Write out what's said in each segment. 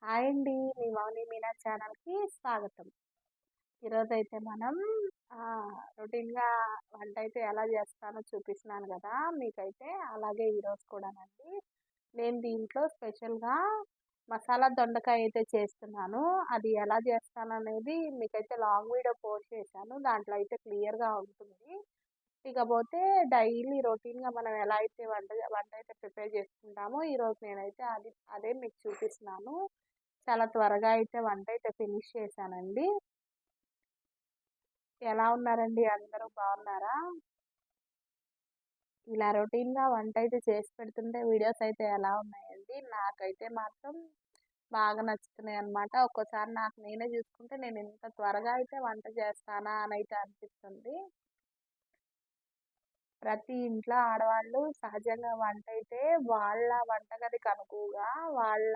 Hi అండి. మీ మౌని మీనా ఛానల్‌కి స్వాగతం. ఈరోజైతే మనం రొటీన్‌గా వంటైతే ఎలా చేస్తానో చూపిస్తున్నాను గదా! మీకైతే. అలాగే ఈరోజు కూడానండి. నేను దీంట్లో స్పెషల్‌గా మసాలా దొండకాయ అయితే చేస్తున్నాను. అది ఎలా చేస్తాననేది మీకైతే లాంగ్ వీడియో పోస్ట్ చేశాను. దాంట్లో అయితే క్లియర్‌గా ఉంటుంది. ఇకపోతే డైలీ రొటీన్‌గా మనం ఎలా అయితే వంటైతే ప్రిపేర్ చేసుకుంటామో ఈరోజు నేనైతే అదే మీకు చూపిస్తున్నాను. చాలా త్వరగా అయితే వంటైతే ఫినిష్ చేశానండి. ఎలా ఉన్నారండి అందరూ బాగున్నారా? ఇలా రొటీన్‌గా వంటైతే చేసి పెడుతుంటే వీడియోస్ అయితే ఎలా ఉన్నాయండి? నాకైతే మాత్రం బాగా నచ్చుతున్నాయన్నమాట. ఒక్కోసారి నాకు నేనే చూసుకుంటే నేను ఇంత త్వరగా అయితే వంట చేస్తానా అనైతే అనిపిస్తుంది. ప్రతి ఇంట్లో ఆడవాళ్ళు సహజంగా వంటైతే వాళ్ళ వంటగదికి అనుకువగా వాళ్ళ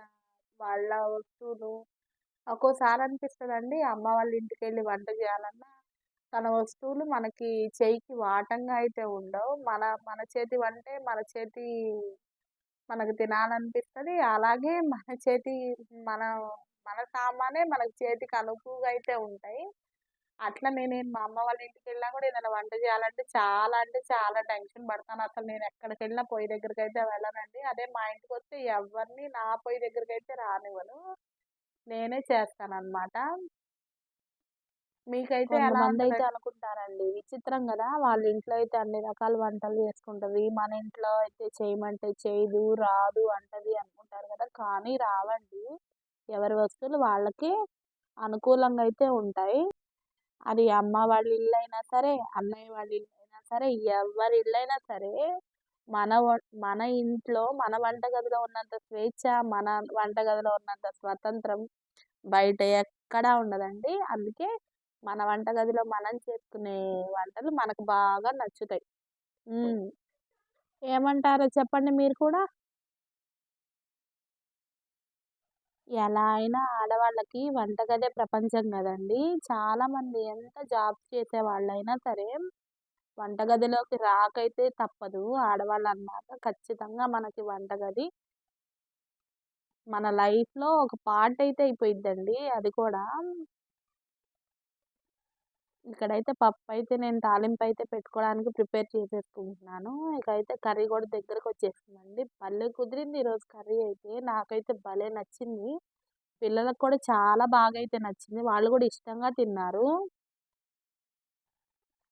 వాళ్ళ వస్తువులు ఒక్కోసారి అనిపిస్తదండి అమ్మ వాళ్ళ ఇంటికెళ్ళి వంట చేయాలన్నా, తన వస్తువులు మనకి చెయ్యికి వాటంగా అయితే ఉండవు. మన మన చేతి వంటే మనకు తినాలనిపిస్తది. అలాగే మన మన సామానే మనకి చేతికి అనుకువగా అయితే ఉంటాయి. అట్లా నేను మా అమ్మ వాళ్ళ ఇంటికెళ్ళినా కూడా ఏదైనా వంట చేయాలంటే చాలా అంటే చాలా టెన్షన్ పడతాను. అసలు నేను ఎక్కడికెళ్ళినా పొయ్యి దగ్గరికైతే వెళ్ళనండి. అదే మా ఇంటికొస్తే ఎవరిని నా పొయ్యి దగ్గరికైతే రానివ్వను. నేనే చేస్తాననమాట. మీకైతే ఎలా కొంతమందైతే ఉంటదండి? అనుకుంటారండి. విచిత్రం గదా! వాళ్ళ ఇంట్లో అయితే అన్ని రకాల వంటలు చేసుకుంటది. మన ఇంట్లో అయితే చేయమంటే చేయదు, రాదు అంటది అనుకుంటారు గదా! కానీ రావండి. ఎవరి వస్తువులు వాళ్ళకే అనుకూలంగా అయితే ఉంటాయి. అది అమ్మ వాళ్ళ ఇల్లైనా సరే, అన్నయ్య వాళ్ళ ఇల్లైనా సరే, ఎవరి ఇల్లైనా సరే, మన వ మన ఇంట్లో మన వంటగదిలో ఉన్నంత స్వేచ్ఛ, మన వంటగదిలో ఉన్నంత స్వతంత్రం బయట ఎక్కడా ఉండదండి. అందుకే మన వంటగదిలో మనం చేసుకునే వంటలు మనకు బాగా నచ్చుతాయి. హ్మ్. ఏమంటారో చెప్పండి మీరు కూడా? ఎలా అయినా ఆడవాళ్ళకి వంటగదే ప్రపంచం గదండీ! చాలామంది ఎంత జాబ్స్ చేసేవాళ్ళైనా సరే, వంటగదిలోకి రాకైతే తప్పదు. ఆడవాళ్ళన్నాక ఖచ్చితంగా మనకి వంటగది మన లైఫ్‌లో ఒక పార్ట్ అయితే అయిపోయిద్దండి అది కూడా. ఇక్కడైతే పప్పయితే నేను తాలింపయితే పెట్టుకోవడానికి ప్రిపేర్ చేసేసుకుంటున్నాను. ఇకైతే కర్రీ గూడా దగ్గరకొచ్చేసిందండి. భలే కుదిరింది ఈరోజు కర్రీ అయితే. నాకైతే భలే నచ్చింది. పిల్లలకు కూడా చాలా బాగా అయితే నచ్చింది. వాళ్ళు గూడా ఇష్టంగా తిన్నారు.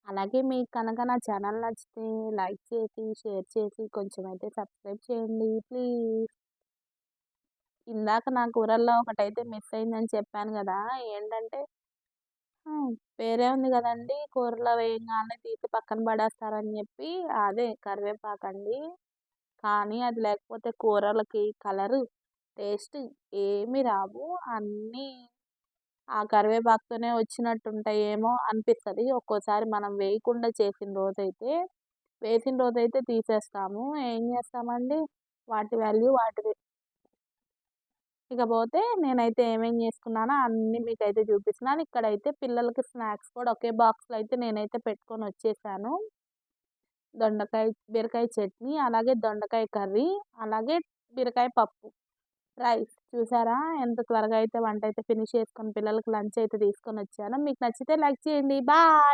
అలాగే మీకు కనుక నా ఛానల్ నచ్చితే లైక్ చేసి, షేర్ చేసి కొంచెం అయితే సబ్స్క్రైబ్ చేయండి ప్లీజ్. ఇందాక నా కూరల్లో ఒకటైతే మిస్ అయిందని చెప్పాను గదా! ఏంటంటే ఆ! వేరే ఉంది గదండీ! కూరలో వేయంగానే తీసి పక్కన పడేస్తారని జెప్పి అదే కరివేపాకండి. కానీ అది లేకపోతే కూరలకి కలరు, టేస్ట్ ఏమి రావు. అన్నీ ఆ కరివేపాకుతోనే వచ్చినట్టుంటాయేమో అనిపిస్తది. ఒక్కోసారి మనం వేసిన రోజైతే తీసేస్తాము. ఏం జేస్తామండి? వాటి వాల్యూ వాటిది. ఇకపోతే నేనైతే ఏమేం చేసుకున్నానో అన్నీ మీకైతే చూపిస్తున్నాను. ఇక్కడైతే పిల్లలకి స్నాక్స్ కూడా ఒకే బాక్స్‌లో అయితే నేనైతే పెట్టుకొనొచ్చేసాను. బీరకాయ చట్నీ, అలాగే దొండకాయ కర్రీ, అలాగే బీరకాయ పప్పు, రైస్. చూసారా ఎంత త్వరగా అయితే వంటైతే ఫినిష్ చేసుకొని పిల్లలకి లంచ్ అయితే తీసుకొనొచ్చానో. మీకు నచ్చితే లైక్ చేయండి. బాయ్.